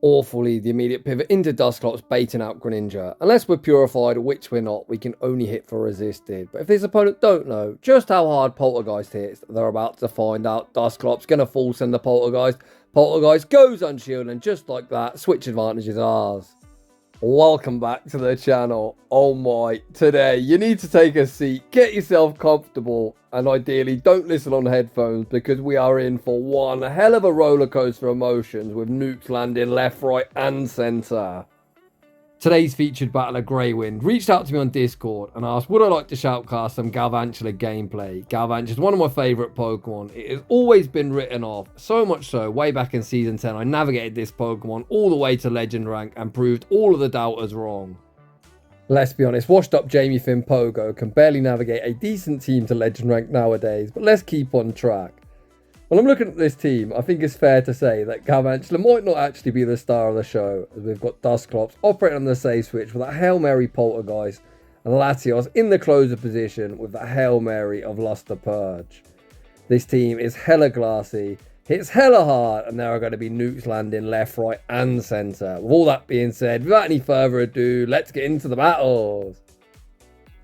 Awfully, the immediate pivot into Dusclops baiting out Greninja. Unless we're purified, which we're not, we can only hit for resisted. But if this opponent don't know just how hard Poltergeist hits, they're about to find out. Dusclops gonna full send the Poltergeist. Poltergeist goes unshielded, and just like that, switch advantage is ours. Welcome back to the channel. Oh my, today you need to take a seat, get yourself comfortable, and ideally don't listen on headphones because we are in for one hell of a roller coaster of emotions with nukes landing left, right and centre. Today's featured battler Greywind reached out to me on Discord and asked would I like to shoutcast some Galvantula gameplay. Galvantula is one of my favourite Pokemon. It has always been written off, so much so way back in season 10 I navigated this Pokemon all the way to legend rank and proved all of the doubters wrong. Let's be honest, washed up Jamie Finn Pogo can barely navigate a decent team to legend rank nowadays, but let's keep on track. When I'm looking at this team, I think it's fair to say that Galvantula might not actually be the star of the show, as we've got Dusclops operating on the save switch with that Hail Mary Poltergeist, and Latios in the closer position with that Hail Mary of Purge. This team is hella glassy, hits hella hard, and there are going to be nukes landing left, right and centre. With all that being said, without any further ado, let's get into the battles.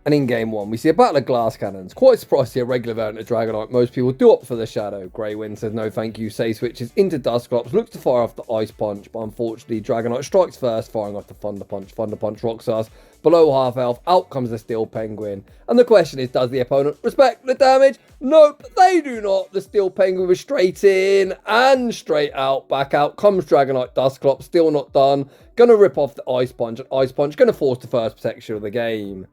And in game one, we see a battle of glass cannons. Quite surprised to see a regular variant of Dragonite. Most people do opt for the Shadow. Greywind says no thank you, say switches into Dusclops, looks to fire off the Ice Punch, but unfortunately Dragonite strikes first, firing off the Thunder Punch. Thunder Punch rocks us. Below half health, out comes the Steel Penguin. And the question is, does the opponent respect the damage? Nope, they do not. The Steel Penguin was straight in and straight out. Back out comes Dragonite. Dusclops still not done. Gonna rip off the Ice Punch, and Ice Punch gonna force the first protection of the game.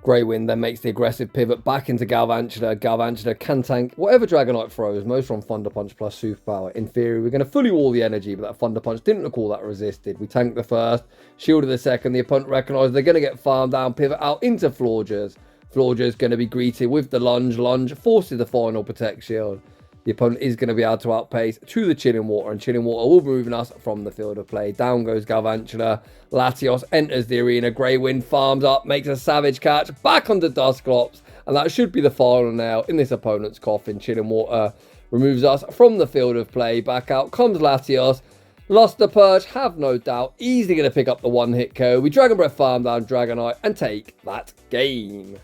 Greywind then makes the aggressive pivot back into Galvantula. Galvantula can tank whatever Dragonite throws, most from Thunder Punch plus Superpower. In theory, we're going to fully wall the energy, but that Thunder Punch didn't look all that resisted. We tanked the first, shielded the second. The opponent recognised they're going to get farmed down, pivot out into Florges. Florges going to be greeted with the lunge. Lunge forces the final Protect Shield. The opponent is going to be able to outpace to the Chilling Water, and Chilling Water will be moving us from the field of play. Down goes Galvantula. Latios enters the arena. Greywind farms up, makes a savage catch, back onto Dusclops, and that should be the final nail in this opponent's coffin. Chilling Water removes us from the field of play. Back out comes Latios. Lost the Purge, have no doubt. Easily going to pick up the one-hit KO. We Dragon Breath farm down Dragonite and take that game.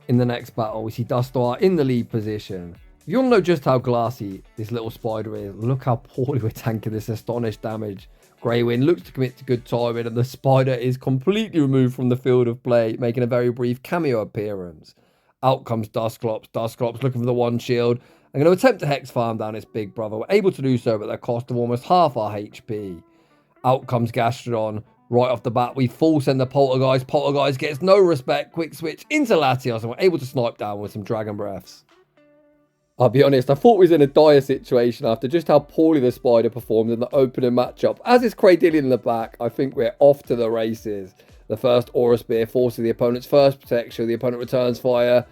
In the next battle, we see Blastoise in the lead position. If you want to know just how glassy this little spider is, look how poorly we're tanking this astonished damage. Greywind looks to commit to good timing, and the spider is completely removed from the field of play, making a very brief cameo appearance. Out comes Dusclops. Dusclops looking for the one shield. I'm going to attempt to hex farm down its big brother. We're able to do so, but at the cost of almost half our HP. Out comes Gastrodon. Right off the bat, we full send the Poltergeist. Poltergeist gets no respect. Quick switch into Latios, and we're able to snipe down with some Dragon Breaths. I'll be honest, I thought we was in a dire situation after just how poorly the spider performed in the opening matchup. As is Cradillion in the back, I think we're off to the races. The first Aura Spear forces the opponent's first protection. The opponent returns fire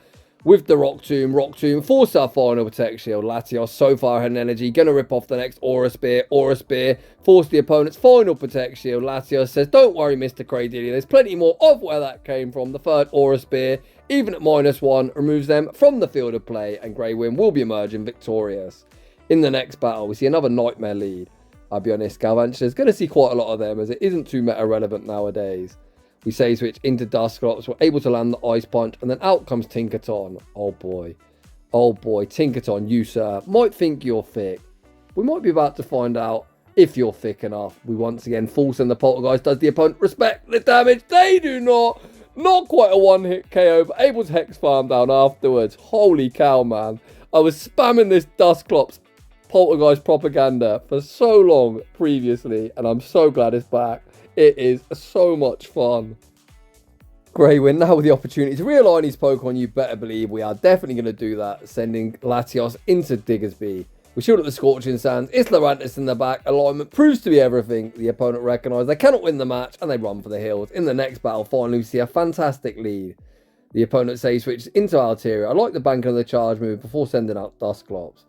with the Rock Tomb. Rock Tomb forces our final protection. Latios so far had an energy, gonna rip off the next Aura Spear. Aura Spear force the opponent's final protection. Latios says, don't worry, Mr. Cradillion, there's plenty more of where that came from. The third Aura Spear, even at -1, removes them from the field of play, and Greywind will be emerging victorious. In the next battle, we see another Nightmare lead. I'll be honest, Galvantula is going to see quite a lot of them, as it isn't too meta relevant nowadays. We say switch into Dusclops, we're able to land the Ice Punch, and then out comes Tinkaton. Oh boy, Tinkaton, you sir, might think you're thick. We might be about to find out if you're thick enough. We once again full send the Poltergeist. Does the opponent respect the damage? They do not. Not quite a one-hit KO, but able to hex farm down afterwards. Holy cow, man. I was spamming this Dusclops Poltergeist propaganda for so long previously, and I'm so glad it's back. It is so much fun. Greywind now with the opportunity to realign his Pokemon. You better believe we are definitely going to do that, sending Latios into Diggersby. We shield at the Scorching Sands. It's Lurantis in the back. Alignment proves to be everything. The opponent recognise they cannot win the match, and they run for the hills. In the next battle, finally we see a fantastic lead. The opponent save switches into Altaria. I like the banking of the charge move before sending out Dusclops.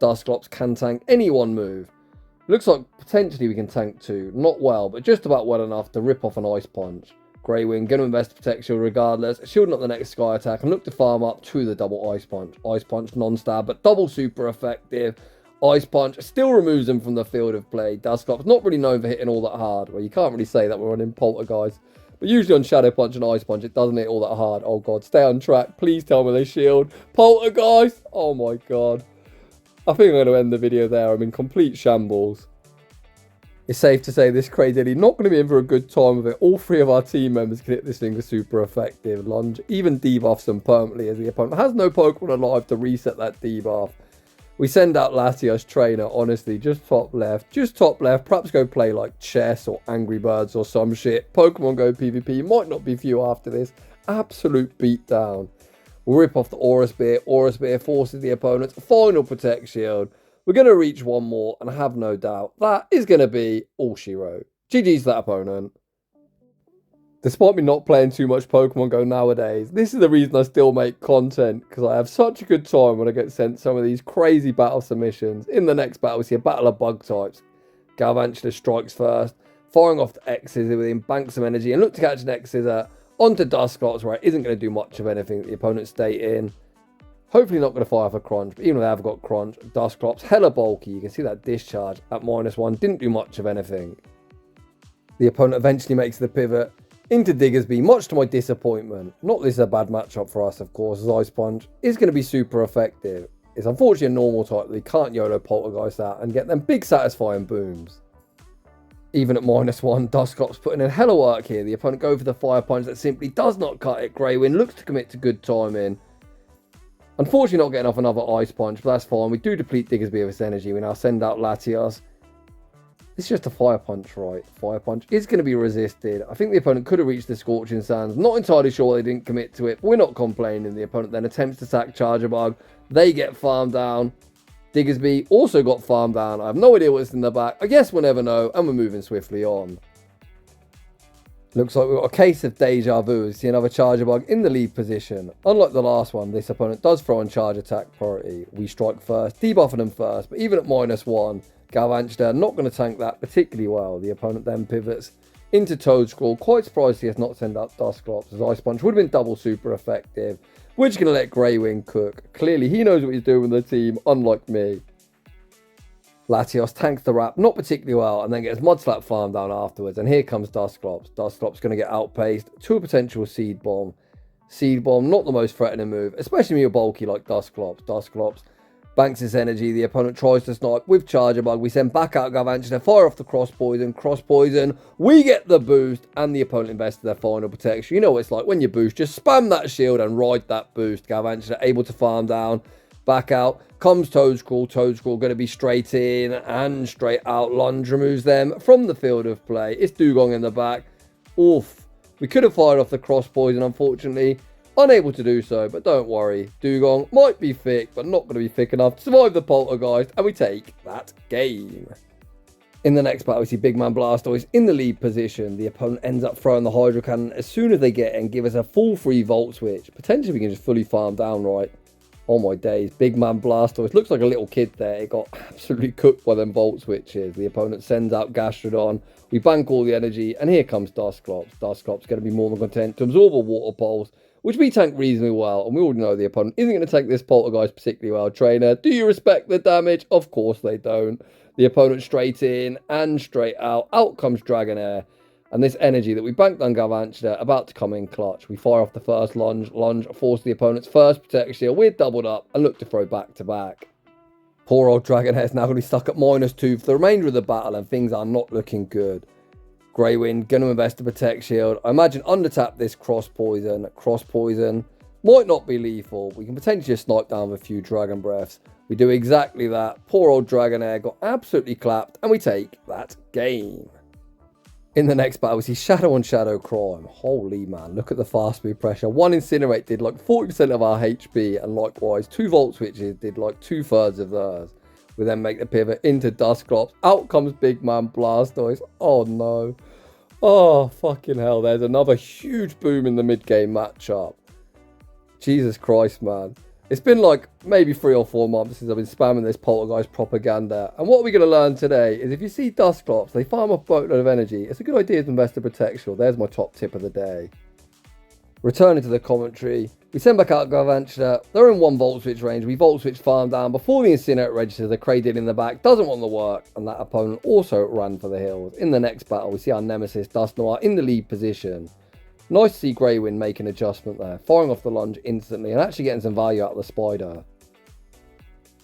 Dusclops can tank any one move. Looks like potentially we can tank two. Not well, but just about well enough to rip off an Ice Punch. Greywind going to invest to protect shield regardless, shielding up the next Sky Attack and look to farm up to the double Ice Punch. Ice Punch non-stab, but double super effective. Ice Punch still removes them from the field of play. Dusclops not really known for hitting all that hard. Well, you can't really say that we're running Poltergeist. But usually on Shadow Punch and Ice Punch, it doesn't hit all that hard. Oh god, stay on track. Please tell me they shield. Poltergeist! Oh my god. I think I'm going to end the video there. I'm in complete shambles. It's safe to say this crazy not going to be in for a good time with it. All three of our team members can hit this thing with super effective. Lunge even debuffs them permanently as the opponent has no Pokemon alive to reset that debuff. We send out Latios Trainer, honestly, just top left. Just top left. Perhaps go play like chess or Angry Birds or some shit. Pokemon Go PvP might not be for you after this. Absolute beatdown. We'll rip off the Aura Spear. Aura Spear forces the opponent's final Protect Shield. We're going to reach one more, and I have no doubt that is going to be all she wrote. GG's that opponent. Despite me not playing too much Pokemon Go nowadays, this is the reason I still make content, because I have such a good time when I get sent some of these crazy battle submissions. In the next battle, we see a battle of bug types. Galvantula strikes first, firing off the X-Scissor with him, banks some energy, and look to catch an X-Scissor onto Dusclops, where it isn't going to do much of anything. The opponent stay in. Hopefully not going to fire for Crunch, but even if they have got Crunch, Dusclops, hella bulky. You can see that discharge at -1 didn't do much of anything. The opponent eventually makes the pivot into Diggersby, much to my disappointment. Not this is a bad matchup for us, of course, as Ice Punch is going to be super effective. It's unfortunately a normal type that we can't YOLO Poltergeist out and get them big satisfying booms. Even at -1, Dusclops putting in hella work here. The opponent go for the Fire Punch that simply does not cut it. Greywin looks to commit to good timing. Unfortunately not getting off another Ice Punch, but that's fine. We do deplete Diggersby of its energy. We now send out Latios. It's just a Fire Punch, right? Fire Punch is going to be resisted. I think the opponent could have reached the Scorching Sands. Not entirely sure why they didn't commit to it, but we're not complaining. The opponent then attempts to sack Charger Bug. They get farmed down. Diggersby also got farmed down. I have no idea what's in the back. I guess we'll never know, and we're moving swiftly on. Looks like we've got a case of deja vu. See another Charger Bug in the lead position. Unlike the last one, this opponent does throw on charge attack priority. We strike first, debuffing them first, but even at -1, Galvantula not going to tank that particularly well. The opponent then pivots into Toedscrawl. Quite surprised he has not sent out Dusclops, as Ice Punch would have been double super effective. We're just going to let Greywin cook. Clearly he knows what he's doing with the team, unlike me. Latios tanks the wrap, not particularly well, and then gets Mudslap farmed down afterwards. And here comes Dusclops. Dusclops going to get outpaced to a potential Seed Bomb. Seed Bomb, not the most threatening move, especially when you're bulky like Dusclops. Dusclops banks his energy. The opponent tries to snipe with Charger Bug. We send back out Galvantula, fire off the Cross Poison. Cross Poison, we get the boost, and the opponent invested their final protection. You know what it's like when you boost, just spam that shield and ride that boost. Galvantula able to farm down. Back out comes Toedscrawl. Toedscrawl going to be straight in and straight out. Lunge removes them from the field of play. It's Dugong in the back. Oof. We could have fired off the Cross Poison, unfortunately. Unable to do so, but don't worry. Dugong might be thick, but not going to be thick enough to survive the Poltergeist, and we take that game. In the next battle, we see Big Man Blastoise in the lead position. The opponent ends up throwing the Hydro Cannon as soon as they get it and give us a full free Volt Switch. Potentially, we can just fully farm down, right? Oh my days, Big Man Blastoise looks like a little kid there. It got absolutely cooked by them Volt Switches. The opponent sends out Gastrodon. We bank all the energy, and here comes Dusclops. Dusclops going to be more than content to absorb a Water Pulse, which we tank reasonably well. And we already know the opponent isn't going to take this Poltergeist particularly well. Trainer, do you respect the damage? Of course they don't. The opponent straight in and straight out. Out comes Dragonair. And this energy that we banked on Galvantula about to come in clutch. We fire off the first lunge. Lunge force the opponent's first Protect Shield. We're doubled up and look to throw back to back. Poor old Dragonair is now going to be stuck at -2 for the remainder of the battle, and things are not looking good. Greywin going to invest the Protect Shield. I imagine undertap this Cross Poison. Cross Poison might not be lethal. We can potentially just snipe down with a few Dragon Breaths. We do exactly that. Poor old Dragonair got absolutely clapped, and we take that game. In the next battle, we see Shadow on Shadow Crime. Holy man, look at the fast move pressure. One Incinerate did like 40% of our HP, and likewise, 2 Volt Switches did like 2/3 of theirs. We then make the pivot into Dusclops. Out comes Big Man Blastoise. Oh no. Oh, fucking hell. There's another huge boom in the mid-game matchup. Jesus Christ, man. It's been like maybe 3 or 4 months since I've been spamming this Poltergeist propaganda. And what we're going to learn today is if you see Dusclops, they farm a boatload of energy. It's a good idea to invest in Protect Shield. There's my top tip of the day. Returning to the commentary, we send back out Galvantula. They're in one Volt Switch range. We Volt Switch farm down before the Incinerate registers. The Kraken in the back doesn't want the work, and that opponent also ran for the hills. In the next battle, we see our nemesis Dusknoir in the lead position. Nice to see Greywind make an adjustment there, firing off the lunge instantly and actually getting some value out of the spider.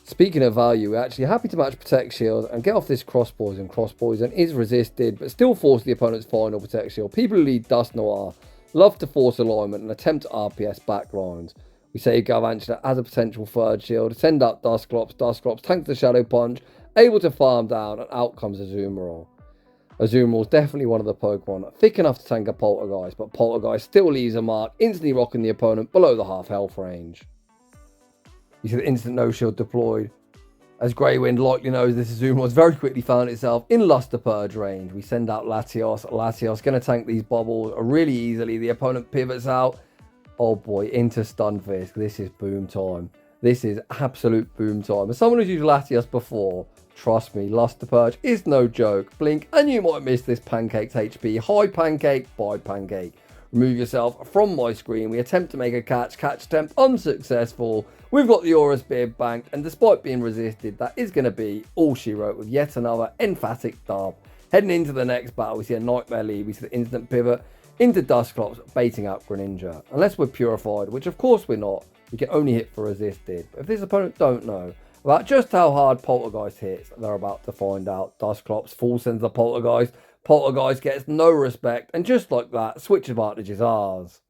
Speaking of value, we're actually happy to match Protect Shield and get off this Cross Poison. Cross Poison is resisted, but still force the opponent's final Protect Shield. People who lead Dusknoir love to force alignment and attempt RPS backlines. We save Galvantula as a potential third shield, send out Dusclops. Dusclops tanks the Shadow Punch, able to farm down, and out comes Azumarill. Azumarill is definitely one of the Pokemon thick enough to tank a Poltergeist, but Poltergeist still leaves a mark, instantly rocking the opponent below the half health range. You see the instant no shield deployed. As Greywind likely knows, this Azumarill has very quickly found itself in Luster Purge range. We send out Latios. Latios going to tank these bubbles really easily. The opponent pivots out. Oh boy, into Stunfisk. This is boom time. This is absolute boom time. As someone who's used Latios before, trust me, Luster Purge is no joke. Blink and you might miss this Pancake's HP. High Pancake, bye Pancake. Remove yourself from my screen. We attempt to make a catch. Catch attempt unsuccessful. We've got the Aura Spear banked, and despite being resisted, that is going to be all she wrote with yet another emphatic dub. Heading into the next battle, we see a Nightmare lead. We see the instant pivot into Dusclops, baiting out Greninja. Unless we're purified, which of course we're not, we can only hit for resisted. But if this opponent don't know about just how hard Poltergeist hits, they're about to find out. Dusclops full sends the Poltergeist. Poltergeist gets no respect, and just like that, switch advantage is ours.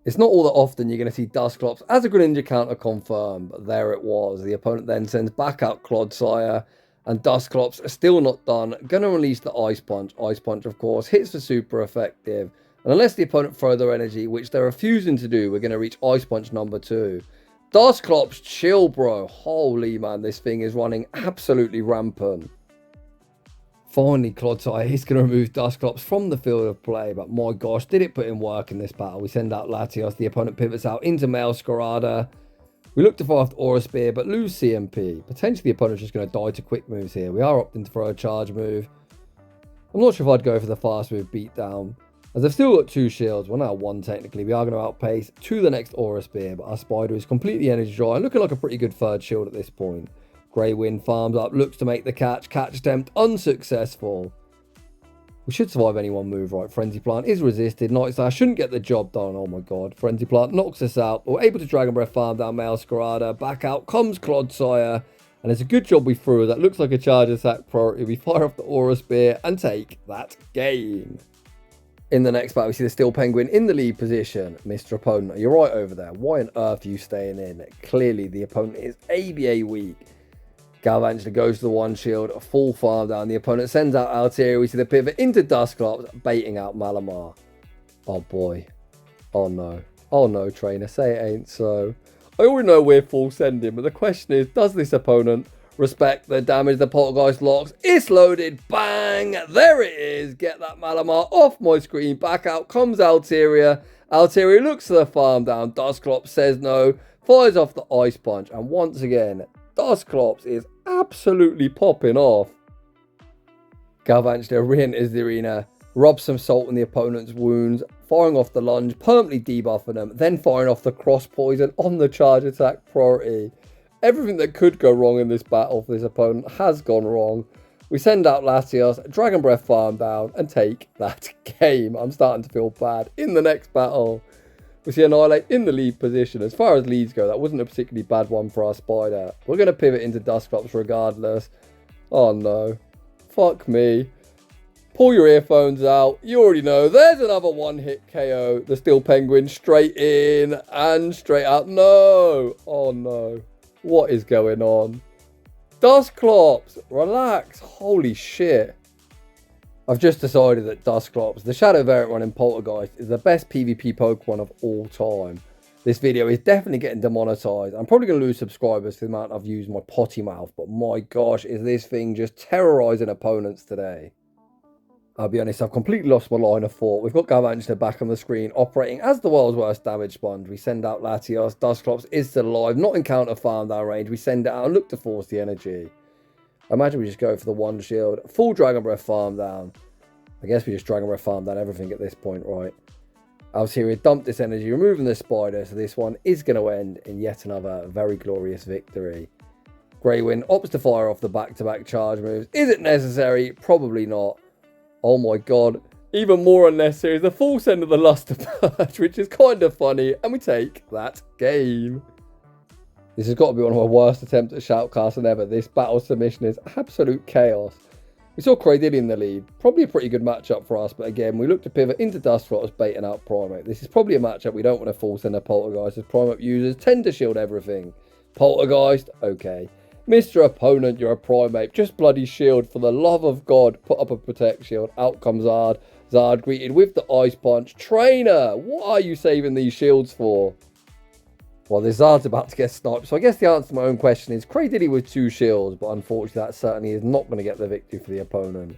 It's not all that often you're going to see Dusclops as a Greninja counter confirm, but there it was. The opponent then sends back out Clodsire, and Dusclops are still not done. Going to release the Ice Punch. Ice Punch, of course, hits for super effective. And unless the opponent throw their energy, which they're refusing to do, we're going to reach Ice Punch number 2. Dusclops, chill, bro. Holy man, this thing is running absolutely rampant. Finally, Clodsire is going to remove Dusclops from the field of play, but my gosh, did it put in work in this battle. We send out Latios, the opponent pivots out into Maelscarada. We look to fire off the Aura Spear, but lose CMP. Potentially the opponent's just going to die to quick moves here. We are opting to throw a charge move. I'm not sure if I'd go for the fast move beatdown, as they've still got 2 shields. Well, now 1 technically. We are going to outpace to the next Aura Spear, but our Spider is completely energy dry, looking like a pretty good third shield at this point. Greywind farms up, looks to make the catch. Catch attempt unsuccessful. We should survive any one move, right? Frenzy Plant is resisted. Night Star shouldn't get the job done. Oh my god. Frenzy Plant knocks us out. We're able to Dragon Breath farm down Maelscarada. Back out comes Clodsire. And it's a good job we threw. That looks like a charge attack priority. We fire off the Aura Spear and take that game. In the next battle, we see the Steel Penguin in the lead position. Mr. Opponent, you're right over there. Why on earth are you staying in? Clearly, the opponent is ABA weak. Galvantula goes to the 1 shield, a full farm down. The opponent sends out Altaria. We see the pivot into Dusclops, baiting out Malamar. Oh boy. Oh no. Oh no, trainer. Say it ain't so. I already know we're full sending, but the question is, does this opponent respect the damage the Poltergeist locks? It's loaded. Bang! There it is. Get that Malamar off my screen. Back out comes Altaria. Altaria looks to the farm down. Dusclops says no. Fires off the Ice Punch. And once again, Dusclops is absolutely popping off. Galvantula re-enters the arena, rubs some salt in the opponent's wounds, firing off the lunge, permanently debuffing them, then firing off the cross poison on the charge attack priority. Everything that could go wrong in this battle for this opponent has gone wrong. We send out Latios, Dragon Breath farm down, and take that game. I'm starting to feel bad. In the next battle, we see Annihilape in the lead position. As far as leads go, that wasn't a particularly bad one for our Spider. We're going to pivot into Dusclops regardless. Oh no. Fuck me. Pull your earphones out. You already know. There's another one-hit KO. The Steel Penguin straight in and straight out. No. Oh no. What is going on? Dusclops, relax. Holy shit. I've just decided that Dusclops, the Shadow variant running Poltergeist, is the best PvP Pokemon of all time. This video is definitely getting demonetized. I'm probably going to lose subscribers for the amount I've used my potty mouth, but my gosh, is this thing just terrorizing opponents today. I'll be honest, I've completely lost my line of thought. We've got Galvantula back on the screen, operating as the world's worst damage sponge. We send out Latios. Dusclops is still alive, not in counter farm down range. We send it out and look to force the energy. I imagine we just go for the 1 shield. Full Dragon Breath farm down. I guess we just Dragon Breath farm down everything at this point, right? Altaria dumped this energy, removing the spider, so this one is going to end in yet another very glorious victory. Greywind opts to fire off the back-to-back charge moves. Is it necessary? Probably not. Oh my god. Even more unnecessary is the full send of the Luster Purge, which is kind of funny, and we take that game. This has got to be one of my worst attempts at shoutcasting ever. This battle submission is absolute chaos. We saw Cradilly in the lead. Probably a pretty good matchup for us, but again, we look to pivot into Dusclops, baiting out Primape. This is probably a matchup we don't want to full send a Poltergeist, as Primape users tend to shield everything. Poltergeist? Okay. Mr. Opponent, you're a Primape. Just bloody shield. For the love of God, put up a Protect Shield. Out comes Zard. Zard greeted with the Ice Punch. Trainer, what are you saving these shields for? Well, this Zard's about to get sniped, so I guess the answer to my own question is Cradilly with 2 shields, but unfortunately that certainly is not going to get the victory for the opponent.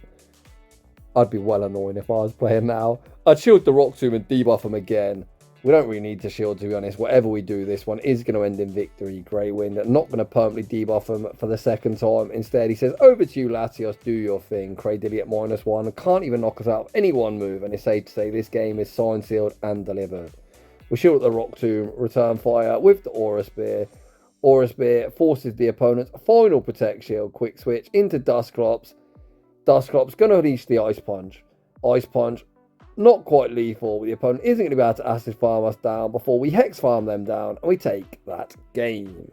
I'd be well annoyed if I was playing now. I'd shield the Rock Tomb and debuff him again. We don't really need to shield, to be honest. Whatever we do, this one is going to end in victory. Greywind not going to permanently debuff him for the second time. Instead, he says, over to you, Latios, do your thing. Cradilly at -1. Can't even knock us out of any one move. And it's safe to say this game is signed, sealed, and delivered. We shield at the Rock Tomb, return fire with the Aura Spear. Aura Spear forces the opponent's final Protect Shield. Quick switch into Dusclops. Dusclops going to unleash the Ice Punch. Ice Punch. Not quite lethal, but the opponent isn't going to be able to acid farm us down before we hex farm them down, and we take that game.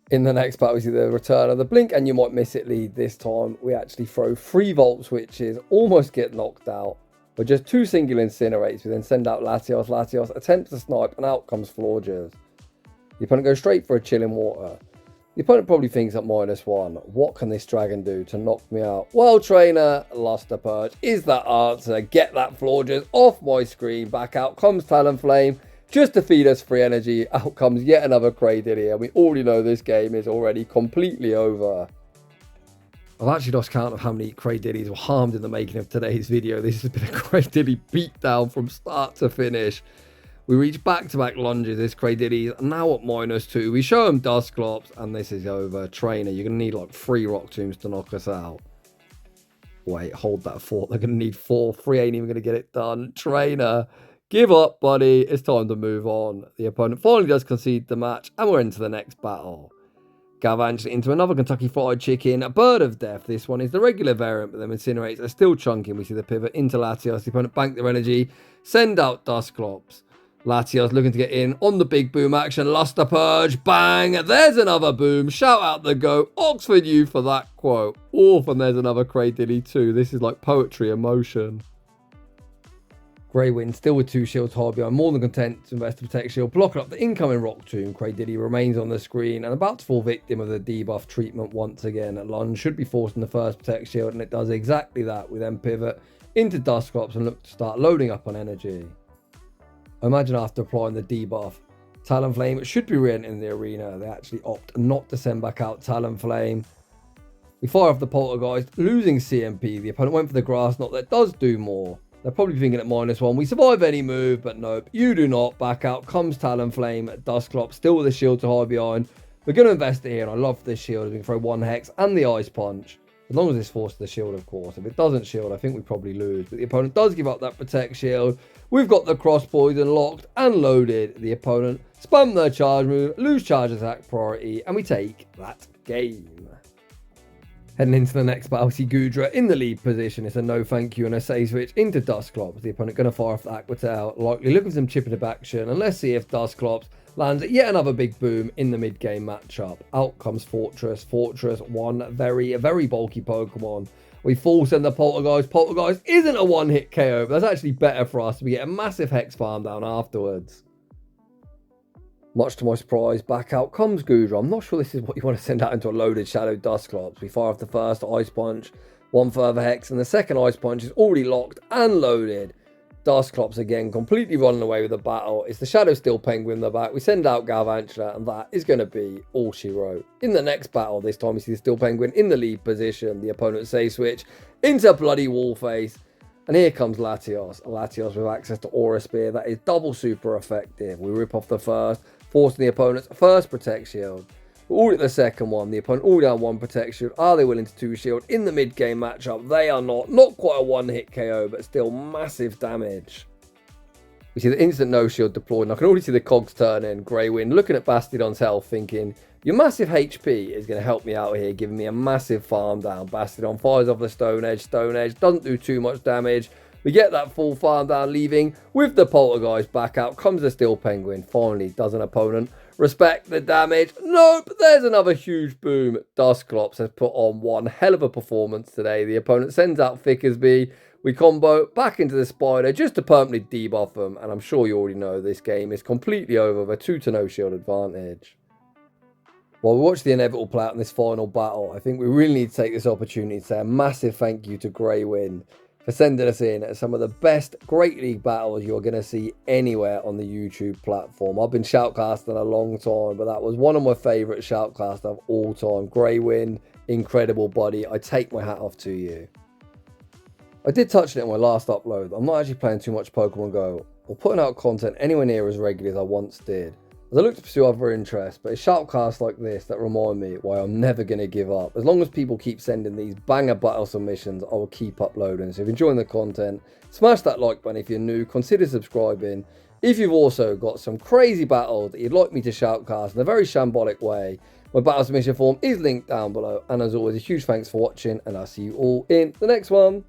In the next battle, we see the return of the Blink and You Might Miss It lead. This time, we actually throw 3 Volt Switches, almost get knocked out, but just 2 single Incinerates. We then send out Latios. Latios attempts to snipe, and out comes Florges. The opponent goes straight for a Chilling Water. The opponent probably thinks at -1, what can this dragon do to knock me out? Well, trainer, Luster Purge is that answer. Get that Florges off my screen. Back out comes Talonflame just to feed us free energy. Out comes yet another Cradilly, and we already know this game is already completely over. I've actually lost count of how many Cradillys were harmed in the making of today's video. This has been a Cradilly beatdown from start to finish. We reach back-to-back lunges. This Cradilly is now at -2. We show him Dusclops, and this is over. Trainer, you're going to need like 3 Rock Tombs to knock us out. Wait, hold that thought. They're going to need 4. 3 ain't even going to get it done. Trainer, give up, buddy. It's time to move on. The opponent finally does concede the match, and we're into the next battle. Galvantula into another Kentucky Fried Chicken. A Bird of Death. This one is the regular variant, but them Incinerates are still chunking. We see the pivot into Latios. The opponent bank their energy. Send out Dusclops. Latios looking to get in on the big boom action. Luster Purge. Bang. There's another boom. Shout out the GOAT. Oxford U for that quote. Oof, and there's another Cradilly too. This is like poetry in motion. Greywind still with 2 shields hard behind. More than content to invest the Protect Shield. Blocking up the incoming Rock Tomb. Cradilly remains on the screen and about to fall victim of the debuff treatment once again. Lunge should be forcing the first Protect Shield, and it does exactly that. We then pivot into Dusclops and look to start loading up on energy. I imagine after applying the debuff, Talonflame should be re-entering the arena. They actually opt not to send back out Talonflame. We fire off the Poltergeist, losing CMP. The opponent went for the Grass Knot. That does do more. They're probably thinking at -1. We survive any move, but nope, you do not. Back out comes Talonflame. Dusclops still with a shield to hide behind. We're going to invest it here, and I love this shield. We can throw 1 Hex and the Ice Punch. As long as this forces the shield, of course. If it doesn't shield, I think we probably lose. But the opponent does give up that Protect Shield. We've got the Cross Poison locked and loaded. The opponent spam their charge move, lose charge attack priority, and we take that game. Heading into the next battle, we see Goodra in the lead position. It's a no thank you and a save switch into Dusclops. The opponent going to fire off the Aqua Tail. Likely looking for some chip into action. And let's see if Dusclops lands yet another big boom in the mid-game matchup. Out comes Fortress. Fortress, one very bulky Pokemon. We full send the Poltergeist. Poltergeist isn't a one-hit KO, but that's actually better for us. We get a massive Hex farm down afterwards. Much to my surprise, back out comes Goodra. I'm not sure this is what you want to send out into a loaded Shadow Dusclops. We fire off the first Ice Punch, 1 further Hex, and the second Ice Punch is already locked and loaded. Dusclops again, completely running away with the battle. It's the Shadow Steel Penguin in the back. We send out Galvantula, and that is going to be all she wrote. In the next battle, this time we see the Steel Penguin in the lead position. The opponent save switch into bloody Wallface. And here comes Latios. Latios with access to Aura Spear. That is double super effective. We rip off the first, forcing the opponent's first Protect Shield. We're all at the second one. The opponent all down 1 Protect Shield. Are they willing to 2 shield in the mid-game matchup? They are not. Not quite a one-hit KO, but still massive damage. We see the instant no shield deployed, and I can already see the cogs turning. Grey Wind looking at Bastiodon's health, thinking, your massive HP is going to help me out here, giving me a massive farm down. Bastiodon fires off the Stone Edge. Stone Edge doesn't do too much damage. We get that full farm down, leaving with the Poltergeist back out. Comes the Steel Penguin. Finally, does an opponent respect the damage? Nope. There's another huge boom. Dusclops has put on one hell of a performance today. The opponent sends out Thickersby. We combo back into the Spider just to permanently debuff them. And I'm sure you already know this game is completely over with a 2-0 shield advantage. While we watch the inevitable play out in this final battle, I think we really need to take this opportunity to say a massive thank you to Grey Wind for sending us in at some of the best Great League battles you're going to see anywhere on the YouTube platform. I've been shoutcasting a long time, but that was one of my favourite shoutcasts of all time. Grey Wind, incredible buddy. I take my hat off to you. I did touch on it in my last upload. I'm not actually playing too much Pokemon Go or putting out content anywhere near as regularly as I once did, as I look to pursue other interests, but it's shoutcasts like this that remind me why I'm never going to give up. As long as people keep sending these banger battle submissions, I will keep uploading. So if you're enjoying the content, smash that like button. If you're new, consider subscribing. If you've also got some crazy battles that you'd like me to shoutcast in a very shambolic way, my battle submission form is linked down below. And as always, a huge thanks for watching, and I'll see you all in the next one.